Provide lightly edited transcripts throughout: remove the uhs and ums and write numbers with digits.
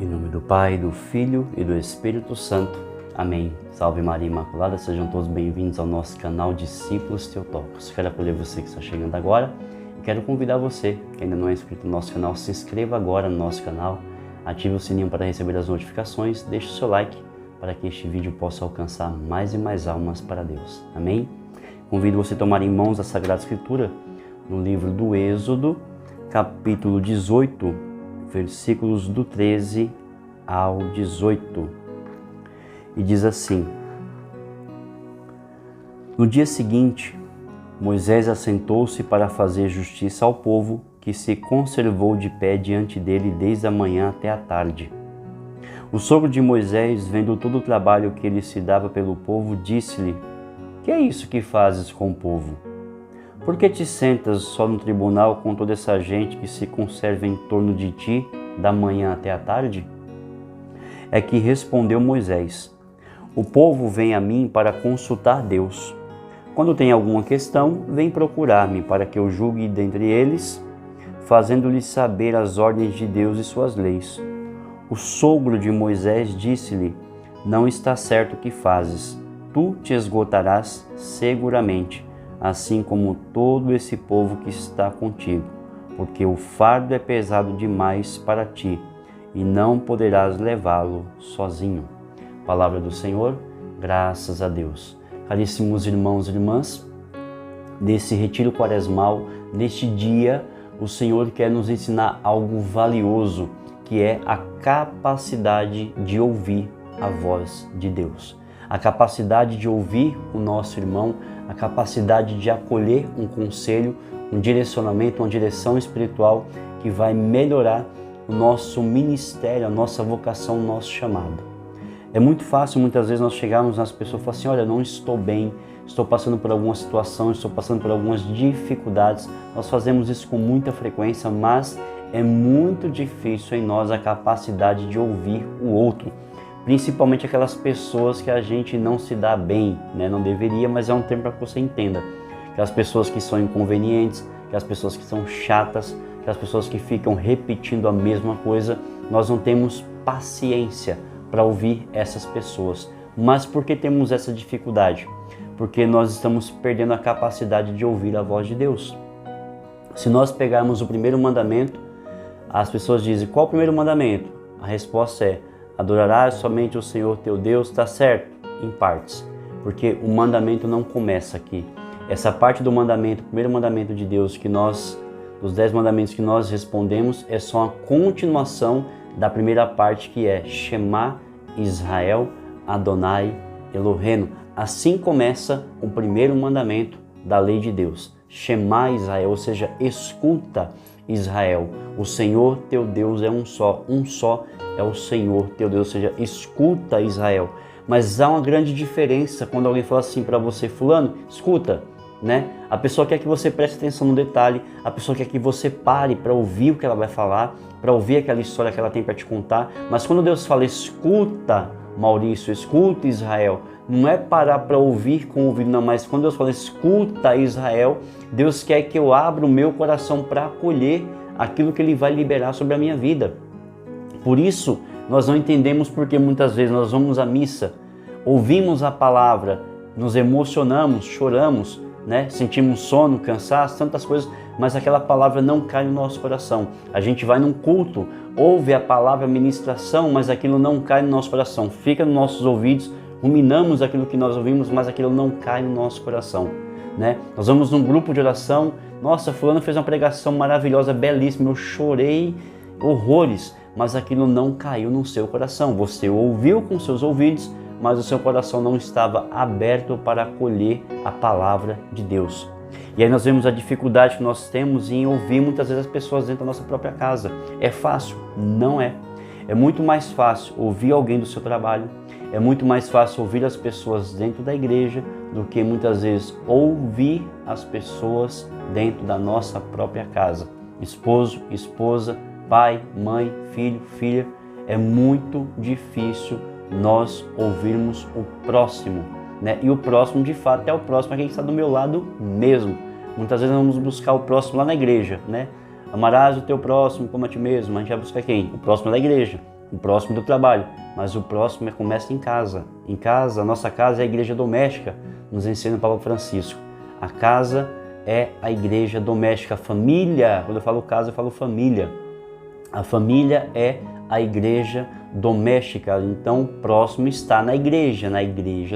Em nome do Pai, do Filho e do Espírito Santo. Amém. Salve Maria Imaculada, sejam todos bem-vindos ao nosso canal Discípulos Teotocos. Quero acolher você que está chegando agora e quero convidar você que ainda não é inscrito no nosso canal, se inscreva agora no nosso canal, ative o sininho para receber as notificações, deixe o seu like para que este vídeo possa alcançar mais e mais almas para Deus. Amém? Convido você a tomar em mãos a Sagrada Escritura no livro do Êxodo, capítulo 18, versículos do 13 ao 18. E diz assim: No dia seguinte, Moisés assentou-se para fazer justiça ao povo, que se conservou de pé diante dele desde a manhã até a tarde. O sogro de Moisés, vendo todo o trabalho que ele se dava pelo povo, disse-lhe: Que é isso que fazes com o povo? Por que te sentas só no tribunal com toda essa gente que se conserva em torno de ti, da manhã até a tarde? É que respondeu Moisés: O povo vem a mim para consultar Deus. Quando tem alguma questão, vem procurar-me para que eu julgue dentre eles, fazendo-lhes saber as ordens de Deus e suas leis. O sogro de Moisés disse-lhe: Não está certo o que fazes. Tu te esgotarás seguramente, assim como todo esse povo que está contigo, porque o fardo é pesado demais para ti, e não poderás levá-lo sozinho. Palavra do Senhor, graças a Deus. Caríssimos irmãos e irmãs, nesse retiro quaresmal, neste dia, o Senhor quer nos ensinar algo valioso, que é a capacidade de ouvir a voz de Deus. A capacidade de ouvir o nosso irmão, a capacidade de acolher um conselho, um direcionamento, uma direção espiritual que vai melhorar o nosso ministério, a nossa vocação, o nosso chamado. É muito fácil muitas vezes nós chegarmos nas pessoas e falar assim: olha, não estou bem, estou passando por alguma situação, estou passando por algumas dificuldades. Nós fazemos isso com muita frequência, mas é muito difícil em nós a capacidade de ouvir o outro. Principalmente aquelas pessoas que a gente não se dá bem, né? Não deveria, mas é um termo para que você entenda. Aquelas pessoas que são inconvenientes, aquelas pessoas que são chatas, aquelas pessoas que ficam repetindo a mesma coisa. Nós não temos paciência para ouvir essas pessoas. Mas por que temos essa dificuldade? Porque nós estamos perdendo a capacidade de ouvir a voz de Deus. Se nós pegarmos o primeiro mandamento, as pessoas dizem: qual o primeiro mandamento? A resposta é: adorarás somente o Senhor teu Deus. Está certo? Em partes. Porque o mandamento não começa aqui. Essa parte do mandamento, o primeiro mandamento de Deus dos 10 mandamentos que nós respondemos, é só a continuação da primeira parte, que é Shema Israel Adonai Eloheinu. Assim começa o primeiro mandamento da lei de Deus. Shema Israel, ou seja, escuta Israel. O Senhor teu Deus é um só é o Senhor teu Deus, ou seja, escuta Israel. Mas há uma grande diferença quando alguém fala assim para você: fulano, escuta, né? A pessoa quer que você preste atenção no detalhe, a pessoa quer que você pare para ouvir o que ela vai falar, para ouvir aquela história que ela tem para te contar. Mas quando Deus fala: escuta Maurício, escuta Israel, não é parar para ouvir com o ouvido, não, mas quando Deus fala escuta Israel, Deus quer que eu abra o meu coração para acolher aquilo que Ele vai liberar sobre a minha vida. Por isso, nós não entendemos porque muitas vezes nós vamos à missa, ouvimos a palavra, nos emocionamos, choramos, né? Sentimos sono, cansaço, tantas coisas, mas aquela palavra não cai no nosso coração. A gente vai num culto, ouve a palavra, a ministração, mas aquilo não cai no nosso coração. Fica nos nossos ouvidos, ruminamos aquilo que nós ouvimos, mas aquilo não cai no nosso coração, né? Nós vamos num grupo de oração, nossa, fulano fez uma pregação maravilhosa, belíssima, eu chorei horrores, mas aquilo não caiu no seu coração. Você ouviu com seus ouvidos, mas o seu coração não estava aberto para acolher a palavra de Deus. E aí nós vemos a dificuldade que nós temos em ouvir muitas vezes as pessoas dentro da nossa própria casa. É fácil? Não é. É muito mais fácil ouvir alguém do seu trabalho, é muito mais fácil ouvir as pessoas dentro da igreja do que muitas vezes ouvir as pessoas dentro da nossa própria casa. Esposo, esposa, pai, mãe, filho, filha. É muito difícil nós ouvirmos o próximo, né? E o próximo, de fato, é o próximo, é quem está do meu lado mesmo. Muitas vezes nós vamos buscar o próximo lá na igreja, né? Amarás o teu próximo como a ti mesmo. A gente vai buscar quem? O próximo da igreja. o próximo do trabalho, mas o próximo começa em casa. Em casa, a nossa casa é a igreja doméstica, nos ensina o Papa Francisco. A casa é a igreja doméstica, a família, quando eu falo casa eu falo família. A família é a igreja doméstica, então o próximo está na igreja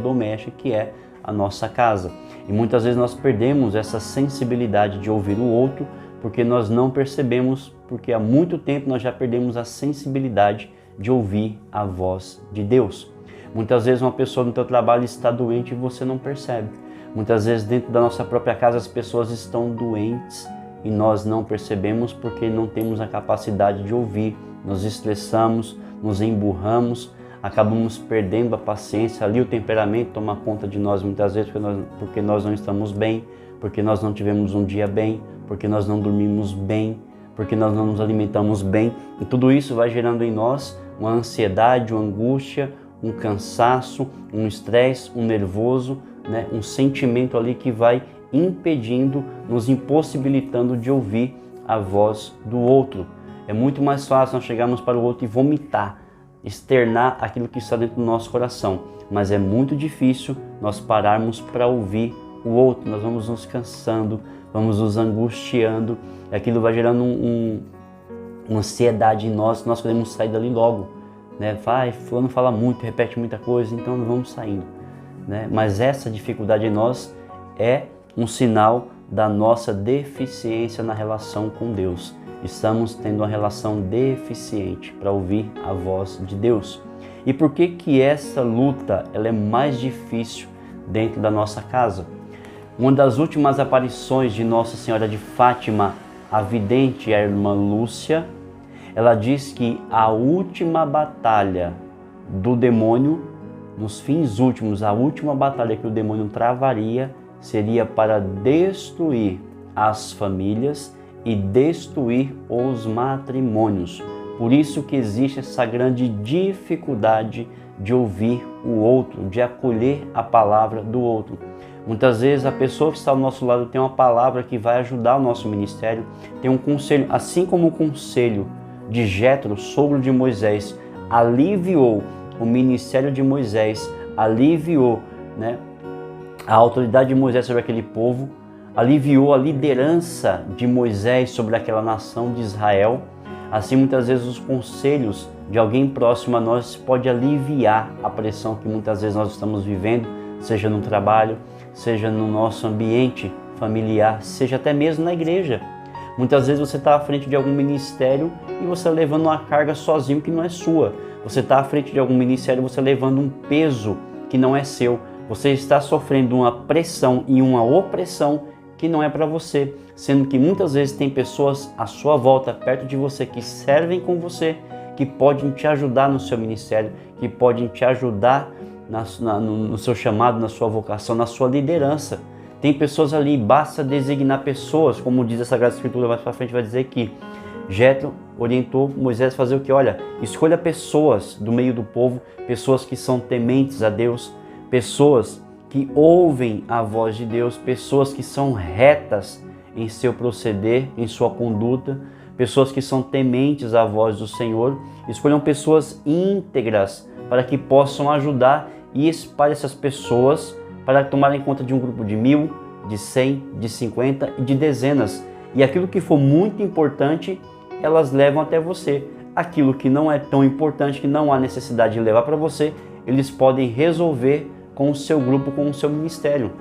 doméstica que é a nossa casa. E muitas vezes nós perdemos essa sensibilidade de ouvir o outro porque nós não percebemos, porque há muito tempo nós já perdemos a sensibilidade de ouvir a voz de Deus. Muitas vezes uma pessoa no teu trabalho está doente e você não percebe. Muitas vezes dentro da nossa própria casa as pessoas estão doentes e nós não percebemos porque não temos a capacidade de ouvir. Nos estressamos, nos emburramos, acabamos perdendo a paciência, ali o temperamento toma conta de nós muitas vezes porque nós não estamos bem, porque nós não tivemos um dia bem, porque nós não dormimos bem, porque nós não nos alimentamos bem. E tudo isso vai gerando em nós uma ansiedade, uma angústia, um cansaço, um estresse, um nervoso, né? Um sentimento ali que vai impedindo, nos impossibilitando de ouvir a voz do outro. É muito mais fácil nós chegarmos para o outro e vomitar, externar aquilo que está dentro do nosso coração, mas é muito difícil nós pararmos para ouvir o outro. Nós vamos nos cansando, vamos nos angustiando, e aquilo vai gerando uma ansiedade em nós queremos sair dali logo, né? Fulano fala muito, repete muita coisa, então nós vamos saindo, né? Mas essa dificuldade em nós é um sinal da nossa deficiência na relação com Deus. Estamos tendo uma relação deficiente para ouvir a voz de Deus. E por que essa luta ela é mais difícil dentro da nossa casa? Uma das últimas aparições de Nossa Senhora de Fátima, a vidente, a irmã Lúcia, ela diz que a última batalha do demônio, nos fins últimos, a última batalha que o demônio travaria seria para destruir as famílias e destruir os matrimônios. Por isso que existe essa grande dificuldade de ouvir o outro, de acolher a palavra do outro. Muitas vezes a pessoa que está ao nosso lado tem uma palavra que vai ajudar o nosso ministério, tem um conselho, assim como o conselho de Jétro, sogro de Moisés, aliviou o ministério de Moisés, aliviou, né, a autoridade de Moisés sobre aquele povo, aliviou a liderança de Moisés sobre aquela nação de Israel. Assim, muitas vezes os conselhos de alguém próximo a nós pode aliviar a pressão que muitas vezes nós estamos vivendo, seja no trabalho, seja no nosso ambiente familiar, seja até mesmo na igreja. Muitas vezes você está à frente de algum ministério e você está levando uma carga sozinho que não é sua. Você está à frente de algum ministério e você levando um peso que não é seu. Você está sofrendo uma pressão e uma opressão que não é para você, sendo que muitas vezes tem pessoas à sua volta, perto de você, que servem com você, que podem te ajudar no seu ministério, que podem te ajudar no seu chamado, na sua vocação, na sua liderança. Tem pessoas ali, basta designar pessoas, como diz a Sagrada Escritura, mais para frente vai dizer que Jétro orientou Moisés a fazer o que? Olha, escolha pessoas do meio do povo, pessoas que são tementes a Deus, pessoas que ouvem a voz de Deus, pessoas que são retas em seu proceder, em sua conduta, pessoas que são tementes à voz do Senhor. Escolham pessoas íntegras para que possam ajudar e espalhe essas pessoas para tomarem conta de um grupo de 1000, de 100, de 50 e de dezenas. E aquilo que for muito importante, elas levam até você. Aquilo que não é tão importante, que não há necessidade de levar para você, eles podem resolver com o seu grupo, com o seu ministério.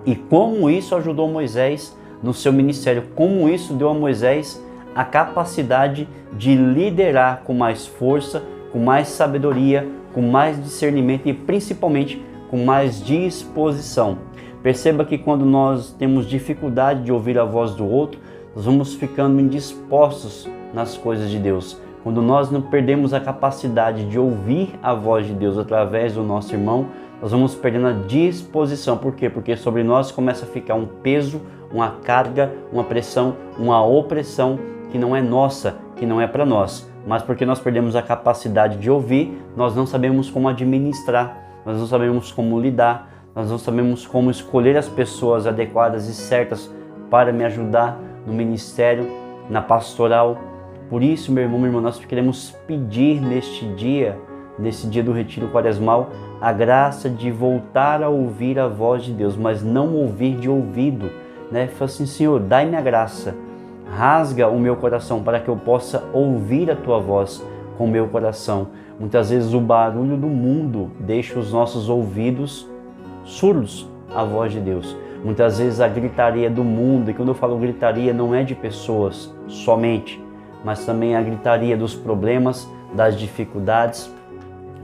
E como isso ajudou Moisés no seu ministério, como isso deu a Moisés a capacidade de liderar com mais força, com mais sabedoria, com mais discernimento e principalmente com mais disposição. Perceba que quando nós temos dificuldade de ouvir a voz do outro, nós vamos ficando indispostos nas coisas de Deus. Quando nós não perdemos a capacidade de ouvir a voz de Deus através do nosso irmão, nós vamos perdendo a disposição. Por quê? Porque sobre nós começa a ficar um peso, uma carga, uma pressão, uma opressão que não é nossa, que não é para nós. Mas porque nós perdemos a capacidade de ouvir, nós não sabemos como administrar, nós não sabemos como lidar, nós não sabemos como escolher as pessoas adequadas e certas para me ajudar no ministério, na pastoral, Por isso, meu irmão, minha irmã, nós queremos pedir nesse dia do retiro quaresmal, a graça de voltar a ouvir a voz de Deus, mas não ouvir de ouvido, né? Fala assim, Senhor, dai-me a graça, rasga o meu coração para que eu possa ouvir a tua voz com o meu coração. Muitas vezes o barulho do mundo deixa os nossos ouvidos surdos à voz de Deus. Muitas vezes a gritaria do mundo, e quando eu falo gritaria não é de pessoas somente, mas também a gritaria dos problemas, das dificuldades,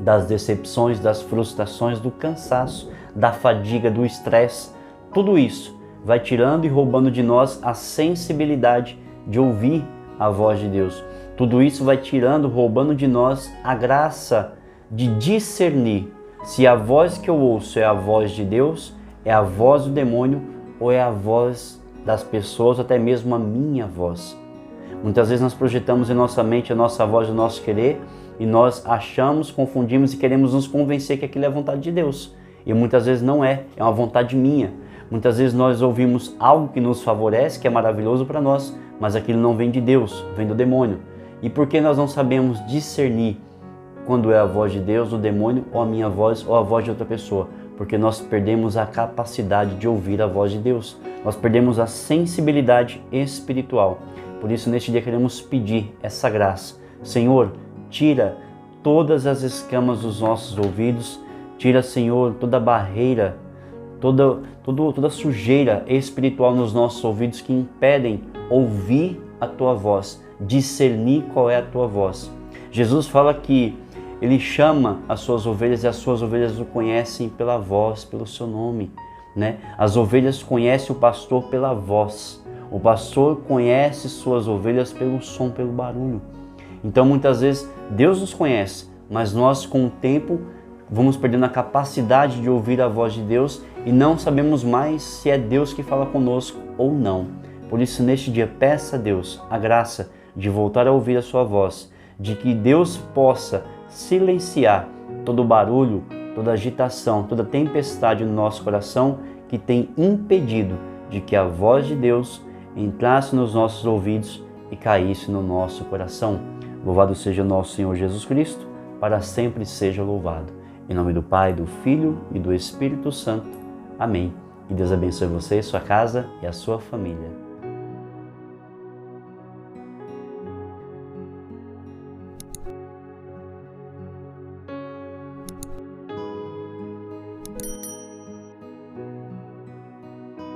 das decepções, das frustrações, do cansaço, da fadiga, do estresse. Tudo isso vai tirando e roubando de nós a sensibilidade de ouvir a voz de Deus. Tudo isso vai tirando, roubando de nós a graça de discernir se a voz que eu ouço é a voz de Deus, é a voz do demônio ou é a voz das pessoas, até mesmo a minha voz. Muitas vezes nós projetamos em nossa mente a nossa voz, o nosso querer, e nós achamos, confundimos e queremos nos convencer que aquilo é a vontade de Deus. E muitas vezes não é, é uma vontade minha. Muitas vezes nós ouvimos algo que nos favorece, que é maravilhoso para nós, mas aquilo não vem de Deus, vem do demônio. E por que nós não sabemos discernir quando é a voz de Deus, do demônio, ou a minha voz, ou a voz de outra pessoa? Porque nós perdemos a capacidade de ouvir a voz de Deus. Nós perdemos a sensibilidade espiritual. Por isso, neste dia, queremos pedir essa graça. Senhor, tira todas as escamas dos nossos ouvidos. Tira, Senhor, toda a barreira, toda a sujeira espiritual nos nossos ouvidos que impedem ouvir a Tua voz, discernir qual é a Tua voz. Jesus fala que Ele chama as suas ovelhas e as suas ovelhas o conhecem pela voz, pelo seu nome, né? As ovelhas conhecem o pastor pela voz. O pastor conhece suas ovelhas pelo som, pelo barulho. Então, muitas vezes, Deus nos conhece, mas nós, com o tempo, vamos perdendo a capacidade de ouvir a voz de Deus e não sabemos mais se é Deus que fala conosco ou não. Por isso, neste dia, peça a Deus a graça de voltar a ouvir a sua voz, de que Deus possa silenciar todo o barulho, toda a agitação, toda a tempestade no nosso coração que tem impedido de que a voz de Deus entrasse nos nossos ouvidos e caísse no nosso coração. Louvado seja o nosso Senhor Jesus Cristo, para sempre seja louvado. Em nome do Pai, do Filho e do Espírito Santo. Amém. E Deus abençoe você, sua casa e a sua família.